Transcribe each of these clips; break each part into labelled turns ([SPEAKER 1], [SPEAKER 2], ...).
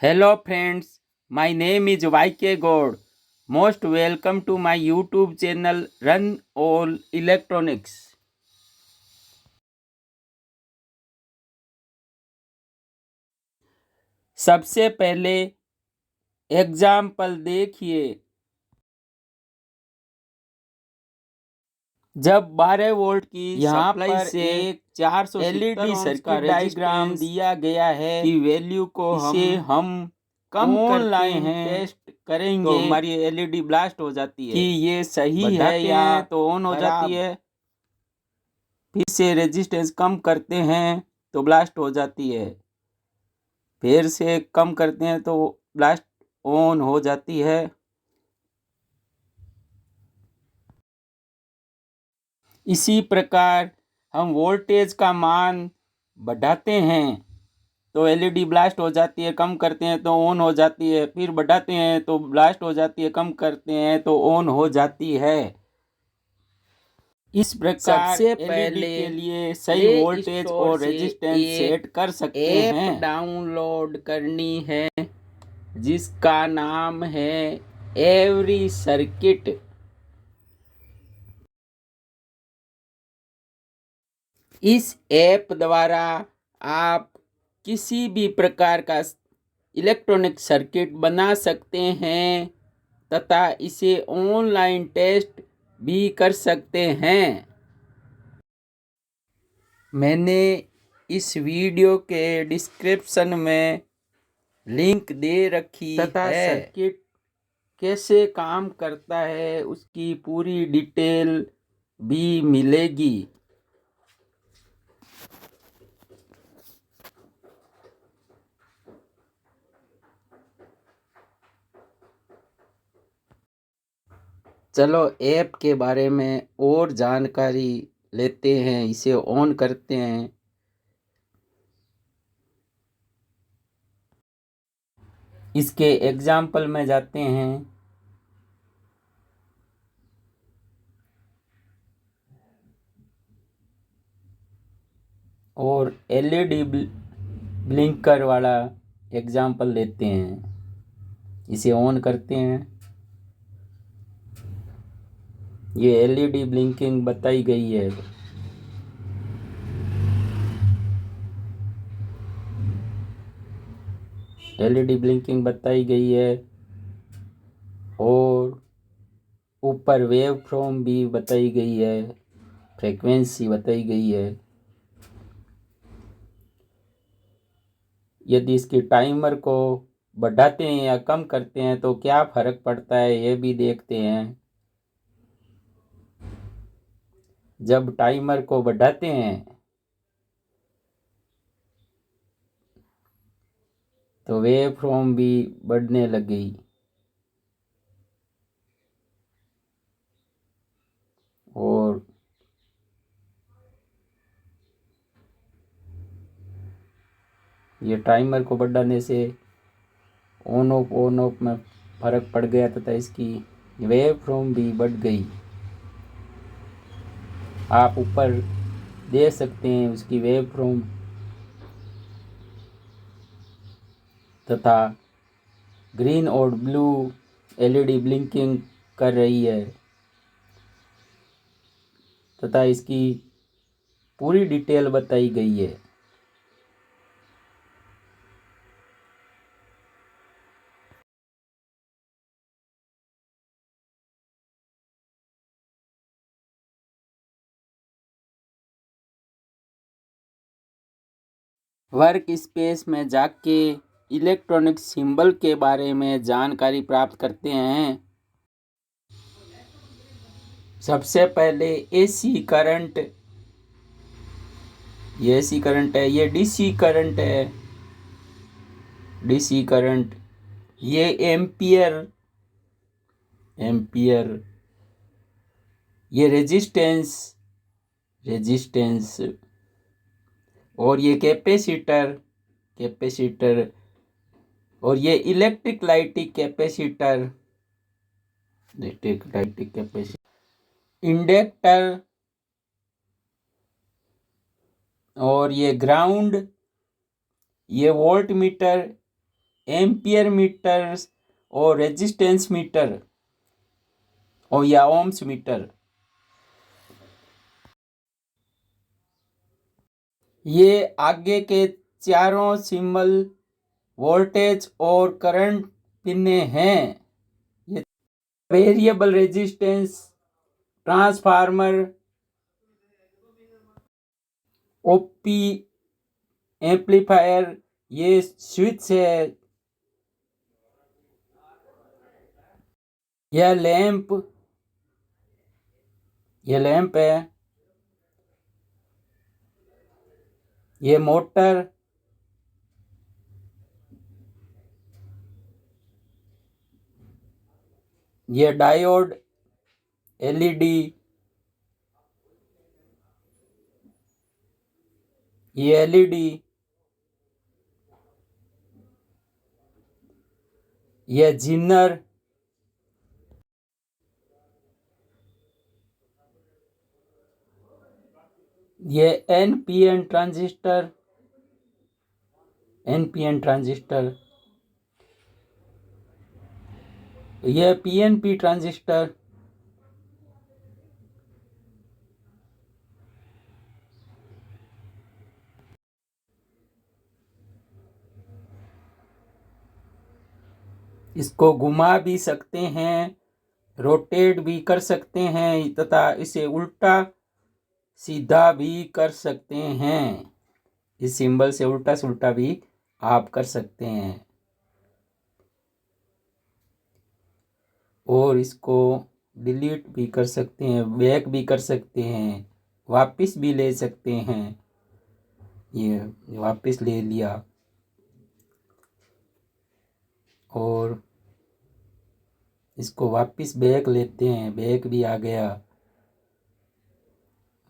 [SPEAKER 1] Hello friends, my name is YK God. Most welcome to my YouTube channel Run All Electronics. सबसे पहले example देखिए। जब 12 volt की यहाँ पर से एक 470 एलईडी सर्किट डायग्राम दिया गया है कि वैल्यू को इसे हम कम ऑनलाइन टेस्ट करेंगे तो हमारी एलईडी ब्लास्ट हो जाती है कि ये सही है या तो ऑन हो जाती है। फिर से रेजिस्टेंस कम करते हैं तो ब्लास्ट हो जाती है, फिर से कम करते हैं तो ब्लास्ट ऑन हो जाती है। इसी प्रकार हम वोल्टेज का मान बढ़ाते हैं तो एलईडी ब्लास्ट हो जाती है, कम करते हैं तो ऑन हो जाती है, फिर बढ़ाते हैं तो ब्लास्ट हो जाती है, कम करते हैं तो ऑन हो जाती है। इस प्रकार सबसे पहले के लिए सही वोल्टेज और रेजिस्टेंस सेट कर सकते हैं। ऐप डाउनलोड करनी है जिसका नाम है एवरी सर्किट। इस ऐप द्वारा आप किसी भी प्रकार का इलेक्ट्रॉनिक सर्किट बना सकते हैं तथा इसे ऑनलाइन टेस्ट भी कर सकते हैं। मैंने इस वीडियो के डिस्क्रिप्शन में लिंक दे रखी तथा है। सर्किट कैसे काम करता है उसकी पूरी डिटेल भी मिलेगी। चलो ऐप के बारे में और जानकारी लेते हैं। इसे ऑन करते हैं। इसके एग्जाम्पल में जाते हैं। और एलईडी ब्लिंकर वाला एग्जाम्पल लेते हैं। इसे ऑन करते हैं। ये एलईडी ब्लिंकिंग बताई गई है। एलईडी ब्लिंकिंग बताई गई है और ऊपर वेव फॉर्म भी बताई गई है, फ्रीक्वेंसी बताई गई है। यदि इसकी टाइमर को बढ़ाते हैं या कम करते हैं तो क्या फर्क पड़ता है ये भी देखते हैं। जब टाइमर को बढ़ाते हैं तो वेव फॉर्म भी बढ़ने लग गई और ये टाइमर को बढ़ाने से ऑन ऑफ में फ़र्क पड़ गया तथा इसकी वेव फॉर्म भी बढ़ गई। आप ऊपर देख सकते हैं उसकी वेव फॉर्म तथा ग्रीन और ब्लू एलईडी ब्लिंकिंग कर रही है तथा इसकी पूरी डिटेल बताई गई है। वर्क स्पेस में जाके इलेक्ट्रॉनिक सिंबल के बारे में जानकारी प्राप्त करते हैं। सबसे पहले एसी करंट, ये एसी करंट है। ये डीसी करंट है, डीसी करंट। ये एम्पियर, ये रेजिस्टेंस, और ये कैपेसिटर, और ये इलेक्ट्रिक लाइटिक कैपेसिटर, इंडक्टर, और ये ग्राउंड, ये वोल्ट मीटर, एम्पियर मीटर और रेजिस्टेंस मीटर और या ओम्स मीटर। ये आगे के चारों सिंबल वोल्टेज और करंट पिने हैं। ये variable resistance, transformer, OP amplifier, ये स्विच है। यह लैंप है। ये मोटर, ये डायोड, एलईडी, ये एलईडी, ये जिनर, ये एनपीएन ट्रांजिस्टर, ये पीएनपी ट्रांजिस्टर, इसको घुमा भी सकते हैं, रोटेट भी कर सकते हैं तथा इसे उल्टा सीधा भी कर सकते हैं। इस सिंबल से उल्टा सुल्टा भी आप कर सकते हैं। और इसको डिलीट भी कर सकते हैं, बैक भी कर सकते हैं, वापस भी ले सकते हैं। ये वापस ले लिया और इसको वापस बैक लेते हैं, बैक भी आ गया,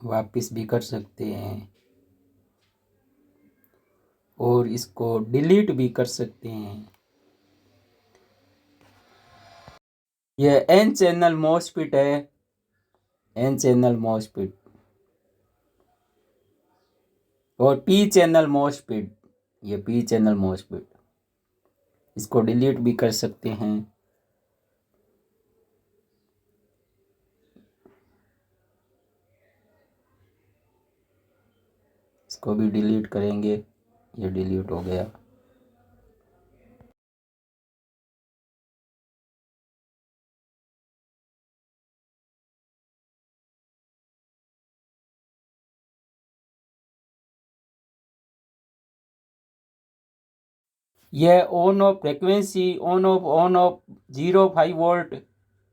[SPEAKER 1] वापस भी कर सकते हैं और इसको डिलीट भी कर सकते हैं। यह एन चैनल मॉसफेट है, एन चैनल मॉसफेट और पी चैनल मॉसफेट, ये पी चैनल मॉसफेट। इसको डिलीट भी कर सकते हैं। इसको भी डिलीट करेंगे, ये डिलीट हो गया। यह on off frequency, on off 0.5 volt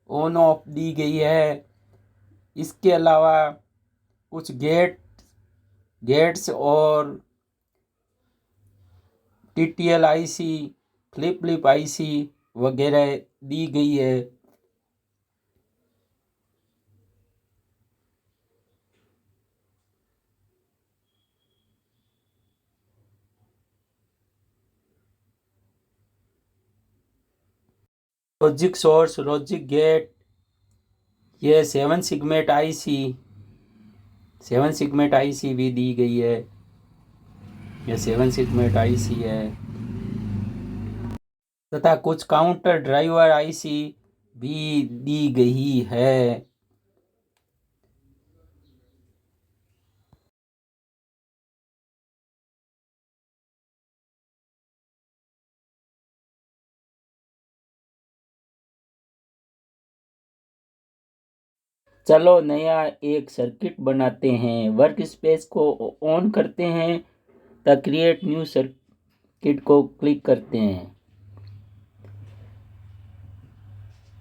[SPEAKER 1] on of the गई है। इसके अलावा कुछ गेट्स और टीटीएल आईसी, फ्लिप आईसी वगैरह दी गई है। लॉजिक सोर्स, लॉजिक गेट, ये 7 सेगमेंट आईसी भी दी गई है। ये 7 सेगमेंट आईसी है तथा कुछ काउंटर ड्राइवर आईसी भी दी गई है। चलो नया एक सर्किट बनाते हैं। वर्क स्पेस को ऑन करते हैं, द क्रिएट न्यू सर्किट को क्लिक करते हैं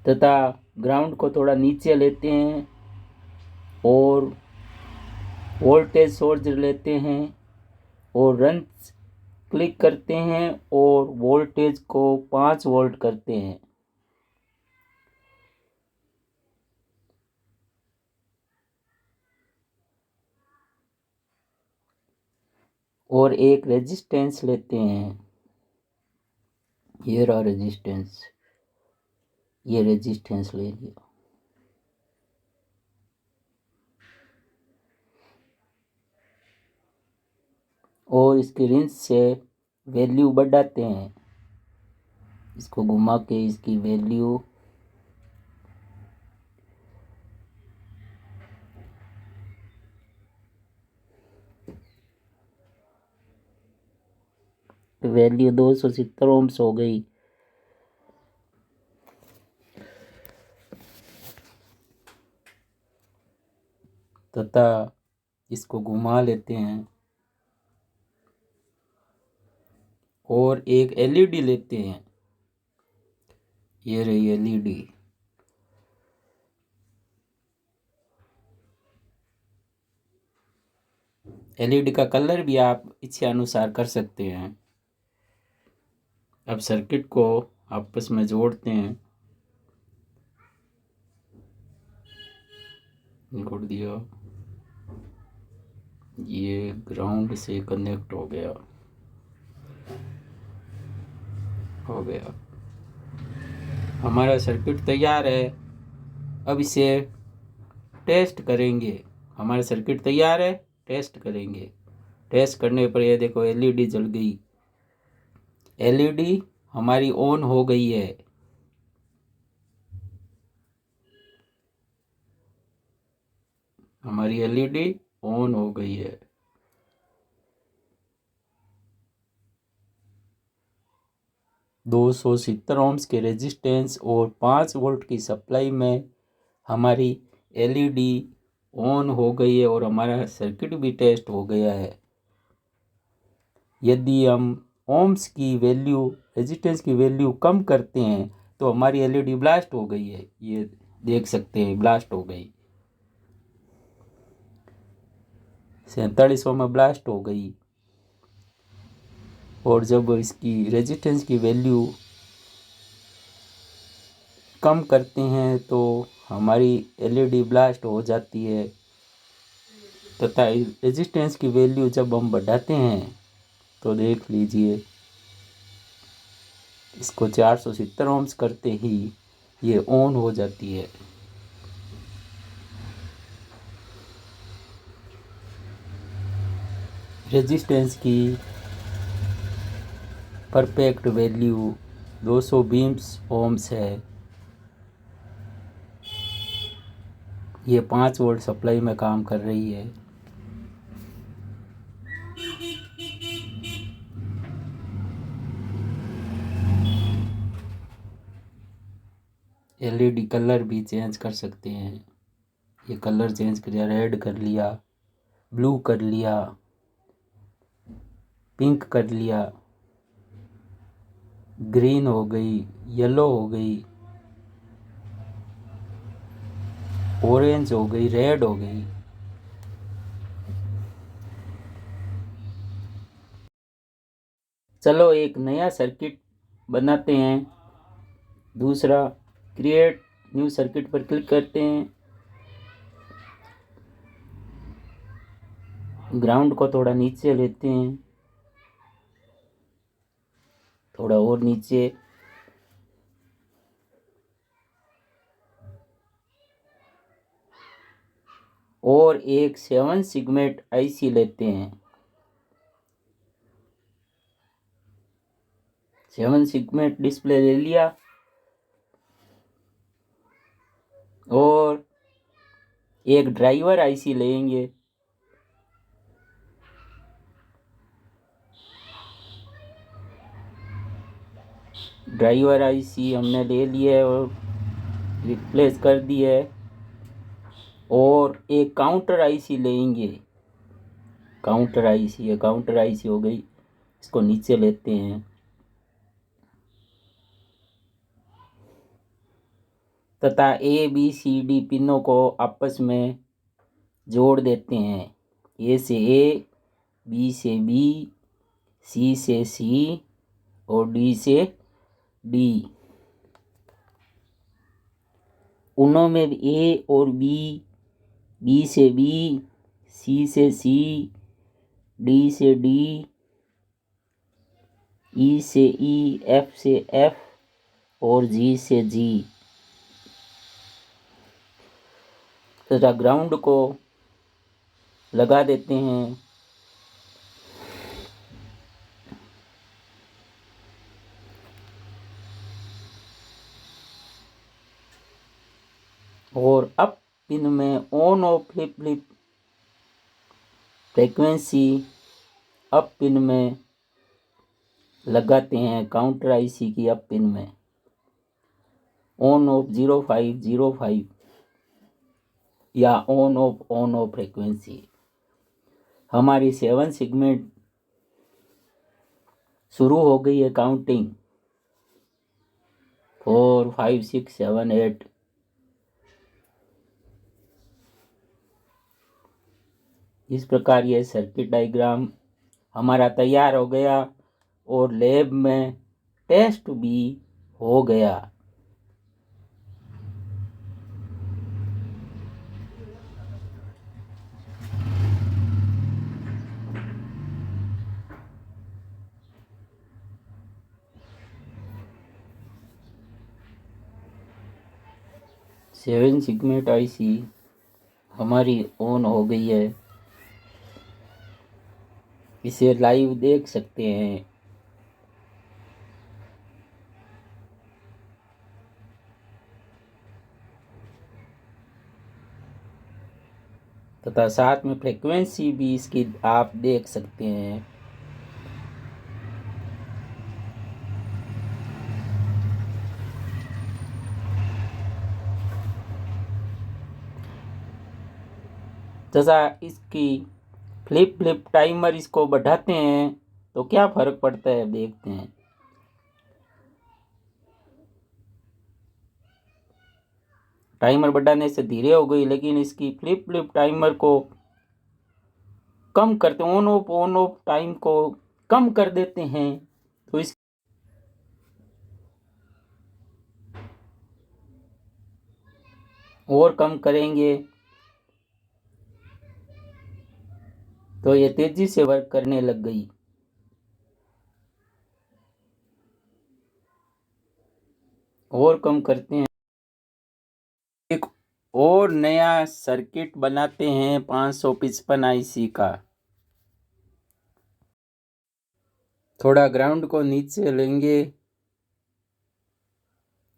[SPEAKER 1] तथा ग्राउंड को थोड़ा नीचे लेते हैं और वोल्टेज सोर्स लेते हैं और रन क्लिक करते हैं और वोल्टेज को 5 वोल्ट करते हैं और एक रेजिस्टेंस लेते हैं। ये रहा रेजिस्टेंस, ये रेजिस्टेंस ले लिया और इसकी रेंज से वैल्यू बढ़ाते हैं। इसको घुमा के इसकी वैल्यू वैल्यू 270 ओम्स हो गई। तथा इसको घुमा लेते हैं और एक एलईडी लेते हैं। ये रही एलईडी। एलईडी का कलर भी आप इच्छा अनुसार कर सकते हैं। अब सर्किट को आपस में जोड़ते हैं। जोड़ दिया। ये ग्राउंड से कनेक्ट हो गया। हमारा सर्किट तैयार है। अब इसे टेस्ट करेंगे। हमारा सर्किट तैयार है, टेस्ट करेंगे। टेस्ट करने पर ये देखो एलईडी जल गई। एलईडी हमारी ऑन हो गई है। हमारी एलईडी ऑन हो गई है। दो 270 ओम्स के रेजिस्टेंस और 5 वोल्ट की सप्लाई में हमारी एलईडी ऑन हो गई है और हमारा सर्किट भी टेस्ट हो गया है। यदि हम ओम्स की वैल्यू, रेजिस्टेंस की वैल्यू कम करते हैं तो हमारी एलईडी ब्लास्ट हो गई है। ये देख सकते हैं, ब्लास्ट हो गई। 4700 में ब्लास्ट हो गई। और जब इसकी रेजिस्टेंस की वैल्यू कम करते हैं तो हमारी एलईडी ब्लास्ट हो जाती है। तथा रेजिस्टेंस की वैल्यू जब हम बढ़ाते हैं तो देख लीजिए, इसको 470 ओम्स करते ही ये ऑन हो जाती है। रेजिस्टेंस की परफेक्ट वैल्यू 220 ओम्स है। ये 5 वोल्ट सप्लाई में काम कर रही है। एलईडी कलर भी चेंज कर सकते हैं। ये कलर चेंज कर लिया, रेड कर लिया, ब्लू कर लिया, पिंक कर लिया, ग्रीन हो गई, येलो हो गई, ऑरेंज हो गई, रेड हो गई। चलो एक नया सर्किट बनाते हैं। दूसरा, क्रिएट न्यू सर्किट पर क्लिक करते हैं। ग्राउंड को थोड़ा नीचे लेते हैं, थोड़ा और नीचे। और एक 7 सेगमेंट आईसी लेते हैं। 7 सेगमेंट डिस्प्ले ले लिया और एक ड्राइवर आईसी लेंगे। ड्राइवर आईसी हमने ले लिया है और रिप्लेस कर दिया है। और एक काउंटर आईसी लेंगे। काउंटर आईसी है, काउंटर आईसी हो गई। इसको नीचे लेते हैं तथा ए बी सी डी पिनों को आपस में जोड़ देते हैं। ए से ए, बी से बी, सी से सी और डी से डी। उनों में ए और बी से बी, सी से सी, डी से डी, ई से ई, एफ से एफ और जी से जी। तथा ग्राउंड को लगा देते हैं। और अप पिन में on off flip flip frequency up pin में लगाते हैं। काउंटर आईसी की अप पिन में ऑन ऑफ 0505 या ऑन ऑफ फ्रीक्वेंसी। हमारी 7 सेगमेंट शुरू हो गई है काउंटिंग 4 5 6 7 8। इस प्रकार ये सर्किट डायग्राम हमारा तैयार हो गया और लैब में टेस्ट भी हो गया। सेवन सेगमेंट आईसी हमारी ऑन हो गई है। इसे लाइव देख सकते हैं। तथा साथ में फ्रीक्वेंसी भी इसकी आप देख सकते हैं। तथा इसकी फ्लिप फ्लिप टाइमर इसको बढ़ाते हैं तो क्या फर्क पड़ता है देखते हैं। टाइमर बढ़ाने से धीरे हो गई, लेकिन इसकी फ्लिप फ्लिप टाइमर को कम करते ऑन ऑफ टाइम को कम कर देते हैं तो इस और कम करेंगे तो ये तेजी से वर्क करने लग गई। और कम करते हैं। एक और नया सर्किट बनाते हैं 555 आईसी का। थोड़ा ग्राउंड को नीचे लेंगे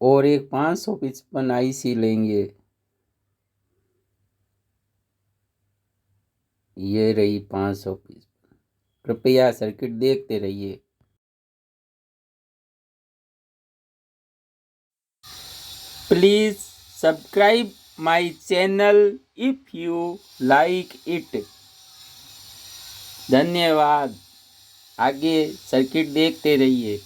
[SPEAKER 1] और एक 555 आईसी लेंगे। ये रही 555। कृपया सर्किट देखते रहिए। Please subscribe my channel if you like it. धन्यवाद। आगे सर्किट देखते रहिए।